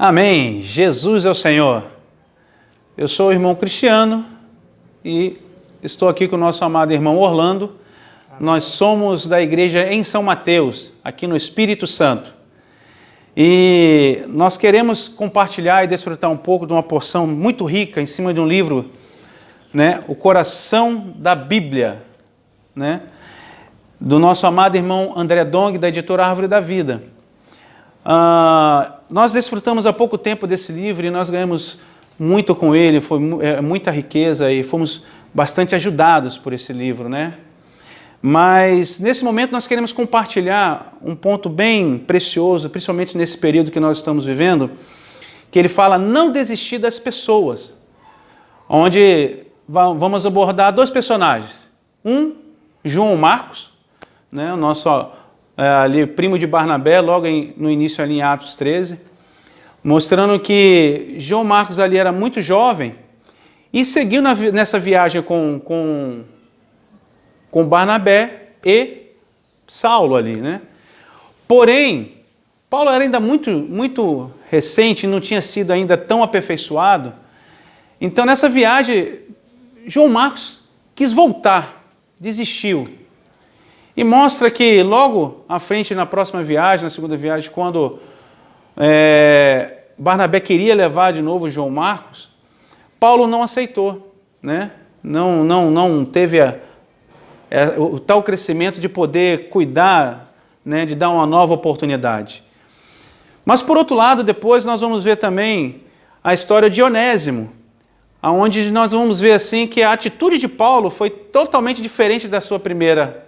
Amém. Jesus é o Senhor. Eu sou o irmão Cristiano e estou aqui com o nosso amado irmão Orlando. Amém. Nós somos da igreja em São Mateus, aqui no Espírito Santo. E nós queremos compartilhar e desfrutar um pouco de uma porção muito rica em cima de um livro, né? O Coração da Bíblia, né? Do nosso amado irmão André Dong, da editora Árvore da Vida. Nós desfrutamos há pouco tempo desse livro e nós ganhamos muito com ele, foi muita riqueza e fomos bastante ajudados por esse livro, né? Mas nesse momento nós queremos compartilhar um ponto bem precioso, principalmente nesse período que nós estamos vivendo, que ele fala não desistir das pessoas, onde vamos abordar dois personagens. Um, João Marcos, né, o nosso ali, primo de Barnabé, logo no início ali em Atos 13, mostrando que João Marcos ali era muito jovem e seguiu nessa viagem com Barnabé e Saulo ali, né? Porém, Paulo era ainda muito recente, não tinha sido ainda tão aperfeiçoado. Então, nessa viagem, João Marcos quis voltar, desistiu. E mostra que logo à frente, na próxima viagem, na segunda viagem, quando Barnabé queria levar de novo João Marcos, Paulo não aceitou, né? Não teve o tal crescimento de poder cuidar, né? De dar uma nova oportunidade. Mas por outro lado, depois nós vamos ver também a história de Onésimo, onde nós vamos ver assim que a atitude de Paulo foi totalmente diferente da sua primeira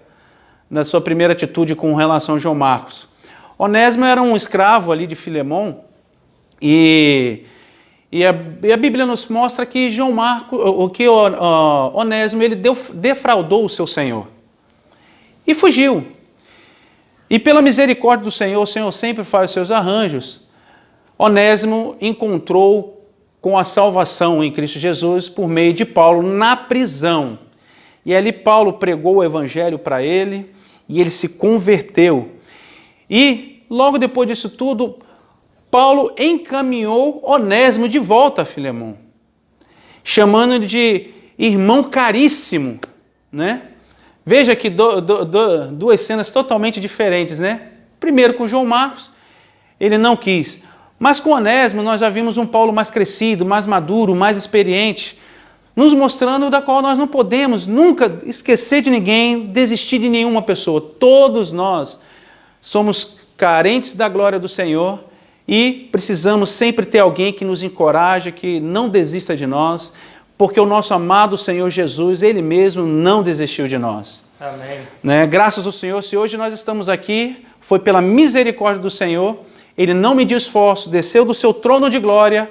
atitude com relação a João Marcos. Onésimo era um escravo ali de Filemão e a Bíblia nos mostra que Onésimo ele defraudou o seu Senhor e fugiu. E pela misericórdia do Senhor, o Senhor sempre faz os seus arranjos. Onésimo encontrou com a salvação em Cristo Jesus por meio de Paulo na prisão. E ali Paulo pregou o evangelho para ele e ele se converteu. E logo depois disso tudo, Paulo encaminhou Onésimo de volta a Filemão, chamando-o de irmão caríssimo, né? Veja que duas cenas totalmente diferentes, né? Primeiro com João Marcos, ele não quis. Mas com Onésimo nós já vimos um Paulo mais crescido, mais maduro, mais experiente, nos mostrando da qual nós não podemos nunca esquecer de ninguém, desistir de nenhuma pessoa. Todos nós somos carentes da glória do Senhor e precisamos sempre ter alguém que nos encoraje, que não desista de nós, porque o nosso amado Senhor Jesus, Ele mesmo não desistiu de nós. Amém. Né? Graças ao Senhor, se hoje nós estamos aqui, foi pela misericórdia do Senhor. Ele não mediu esforço, desceu do seu trono de glória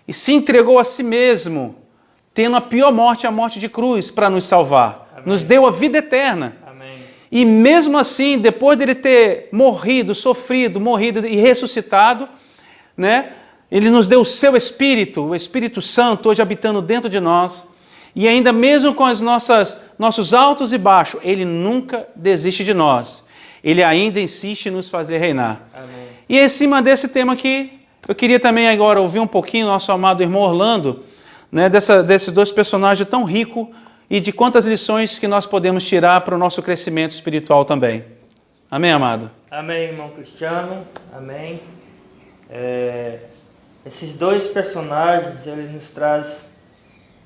e se entregou a si mesmo, tendo a pior morte, a morte de cruz, para nos salvar. Amém. Nos deu a vida eterna. Amém. E mesmo assim, depois dele ter morrido e ressuscitado, né, ele nos deu o seu Espírito, o Espírito Santo, hoje habitando dentro de nós. E ainda mesmo com nossos altos e baixos, ele nunca desiste de nós. Ele ainda insiste em nos fazer reinar. Amém. E em cima desse tema aqui, eu queria também agora ouvir um pouquinho nosso amado irmão Orlando, né, desses dois personagens tão ricos e de quantas lições que nós podemos tirar para o nosso crescimento espiritual também. Amém, amado? Amém, irmão Cristiano. Amém. Esses dois personagens, eles nos trazem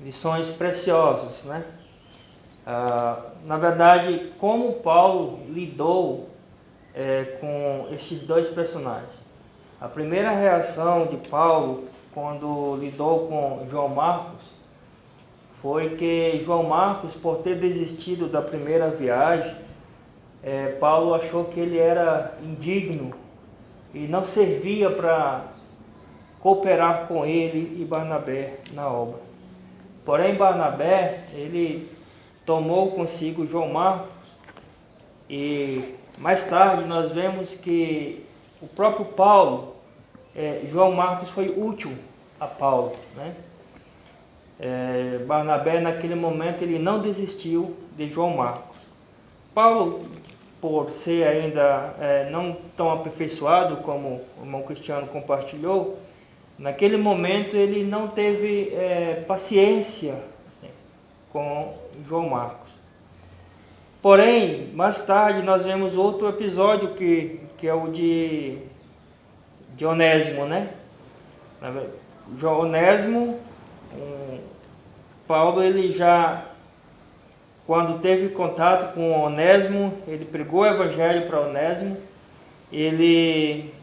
lições preciosas, né? Na verdade, como Paulo lidou com esses dois personagens. A primeira reação de Paulo quando lidou com João Marcos, foi que João Marcos, por ter desistido da primeira viagem, Paulo achou que ele era indigno e não servia para cooperar com ele e Barnabé na obra. Porém, Barnabé, ele tomou consigo João Marcos e mais tarde nós vemos que o próprio Paulo, João Marcos foi útil a Paulo, né? Barnabé naquele momento ele não desistiu de João Marcos. Paulo, por ser ainda não tão aperfeiçoado como o irmão Cristiano compartilhou, naquele momento ele não teve paciência, né, com João Marcos. Porém, mais tarde nós vemos outro episódio que é o de Onésimo, né? Onésimo, Paulo, ele já, quando teve contato com Onésimo, ele pregou o evangelho para Onésimo, ele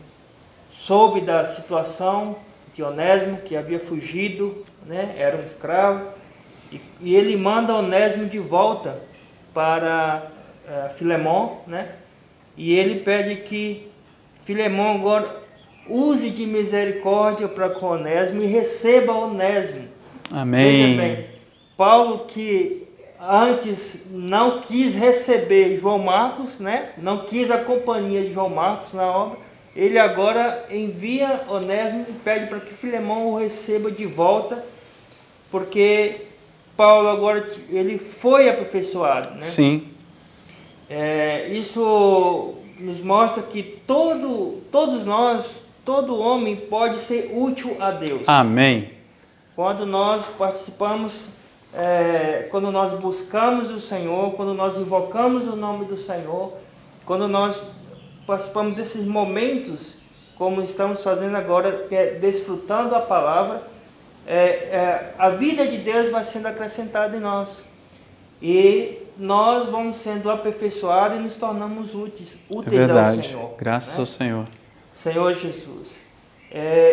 soube da situação de Onésimo, que havia fugido, né? Era um escravo, e ele manda Onésimo de volta para Filemon, né? E ele pede que Filemon agora use de misericórdia para com Onésimo e receba Onésimo. Amém. Veja bem, Paulo, que antes não quis receber João Marcos, né? Não quis a companhia de João Marcos na obra, ele agora envia Onésimo e pede para que Filemon o receba de volta, porque Paulo agora ele foi aperfeiçoado, né? Sim. Isso nos mostra que todos nós, todo homem pode ser útil a Deus. Amém. Quando nós participamos, quando nós buscamos o Senhor, quando nós invocamos o nome do Senhor, quando nós participamos desses momentos, como estamos fazendo agora, que é desfrutando a palavra, a vida de Deus vai sendo acrescentada em nós. E nós vamos sendo aperfeiçoados e nos tornamos úteis verdade. ao Senhor. Graças ao Senhor. Senhor Jesus.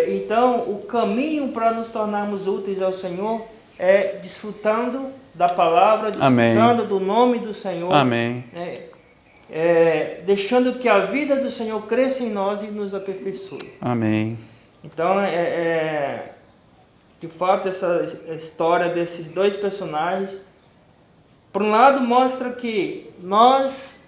Então, o caminho para nos tornarmos úteis ao Senhor é desfrutando da palavra, desfrutando do nome do Senhor. Amém. Deixando que a vida do Senhor cresça em nós e nos aperfeiçoe. Amém. Então, de fato, essa história desses dois personagens, por um lado, mostra que nós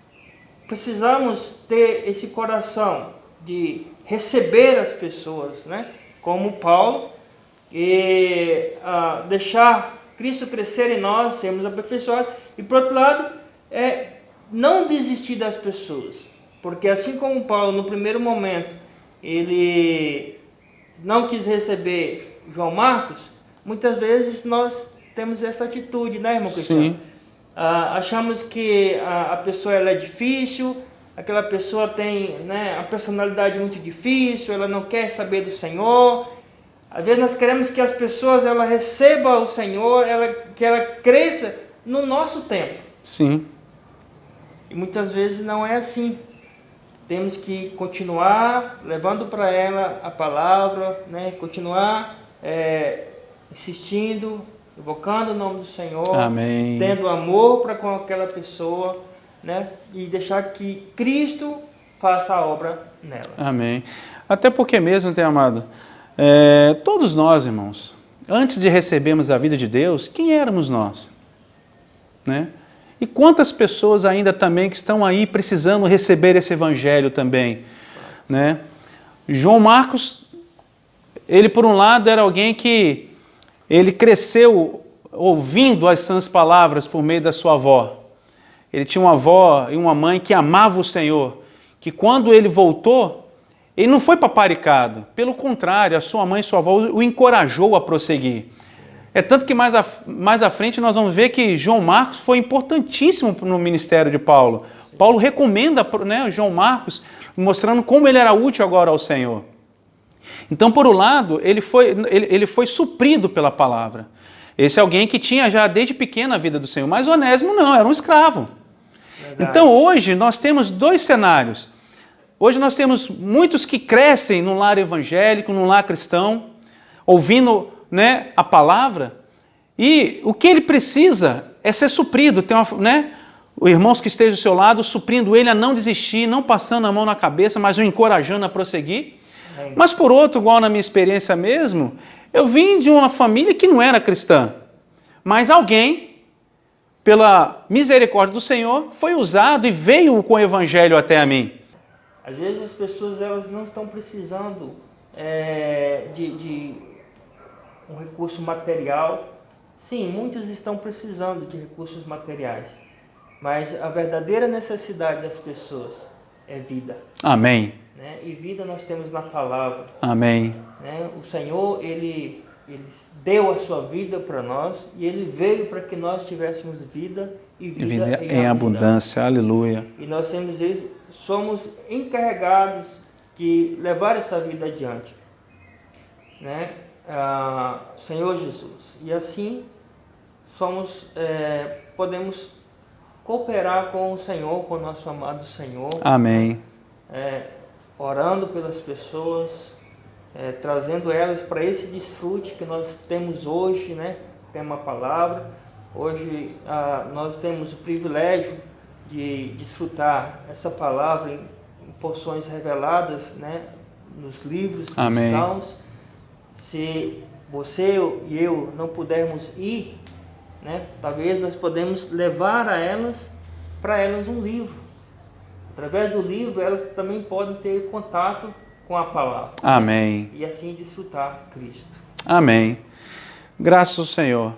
precisamos ter esse coração de receber as pessoas, né? Como Paulo, e deixar Cristo crescer em nós, sermos aperfeiçoados. E por outro lado, não desistir das pessoas, porque assim como Paulo, no primeiro momento, ele não quis receber João Marcos, muitas vezes nós temos essa atitude, né, irmão Cristiano? Sim. Achamos que a pessoa ela é difícil, aquela pessoa tem, né, a personalidade muito difícil, ela não quer saber do Senhor. Às vezes nós queremos que as pessoas ela recebam o Senhor, que ela cresça no nosso tempo. Sim. E muitas vezes não é assim. Temos que continuar levando para ela a palavra, né, continuar insistindo, invocando o nome do Senhor, Amém. tendo amor para com aquela pessoa, né? E deixar que Cristo faça a obra nela. Amém. Até porque mesmo, tem amado, todos nós, irmãos, antes de recebermos a vida de Deus, quem éramos nós? Né? E quantas pessoas ainda também que estão aí precisando receber esse evangelho também, né? João Marcos, ele por um lado era alguém que ele cresceu ouvindo as sãs palavras por meio da sua avó. Ele tinha uma avó e uma mãe que amava o Senhor, que quando ele voltou, ele não foi paparicado. Pelo contrário, a sua mãe e sua avó o encorajou a prosseguir. É tanto que mais à frente nós vamos ver que João Marcos foi importantíssimo no ministério de Paulo. Paulo recomenda, né, João Marcos, mostrando como ele era útil agora ao Senhor. Então, por um lado, ele foi suprido pela palavra. Esse é alguém que tinha já desde pequeno a vida do Senhor, mas Onésimo não, era um escravo. Verdade. Então, hoje, nós temos dois cenários. Hoje nós temos muitos que crescem num lar evangélico, num lar cristão, ouvindo, né, a palavra, e o que ele precisa é ser suprido, ter irmãos que estejam ao seu lado, suprindo ele a não desistir, não passando a mão na cabeça, mas o encorajando a prosseguir. Mas por outro, igual na minha experiência mesmo, eu vim de uma família que não era cristã, mas alguém, pela misericórdia do Senhor, foi usado e veio com o evangelho até a mim. Às vezes as pessoas elas não estão precisando de um recurso material. Sim, muitos estão precisando de recursos materiais, mas a verdadeira necessidade das pessoas é vida. Amém. Né? E vida nós temos na palavra. Amém. Né? o Senhor, Ele deu a sua vida para nós e Ele veio para que nós tivéssemos vida e vida em abundância. Aleluia. E nós somos encarregados de levar essa vida adiante, né? Senhor Jesus. E assim podemos cooperar com o Senhor, com o nosso amado Senhor. Amém. Orando pelas pessoas, trazendo elas para esse desfrute que nós temos hoje, né? Tem uma palavra. Hoje nós temos o privilégio de desfrutar essa palavra em porções reveladas, né? Nos livros cristãos. Se você e eu não pudermos ir, né? Talvez nós podemos levar para elas um livro. Através do livro, elas também podem ter contato com a palavra. Amém. E assim desfrutar Cristo. Amém. Graças ao Senhor.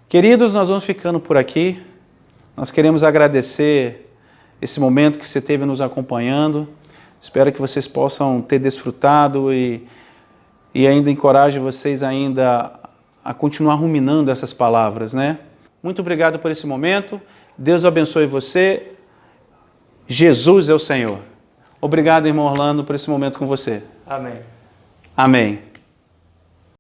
Queridos, nós vamos ficando por aqui. Nós queremos agradecer esse momento que você teve nos acompanhando. Espero que vocês possam ter desfrutado e ainda encoraje vocês ainda a continuar ruminando essas palavras, né? Muito obrigado por esse momento. Deus abençoe você. Jesus é o Senhor. Obrigado, irmão Orlando, por esse momento com você. Amém. Amém.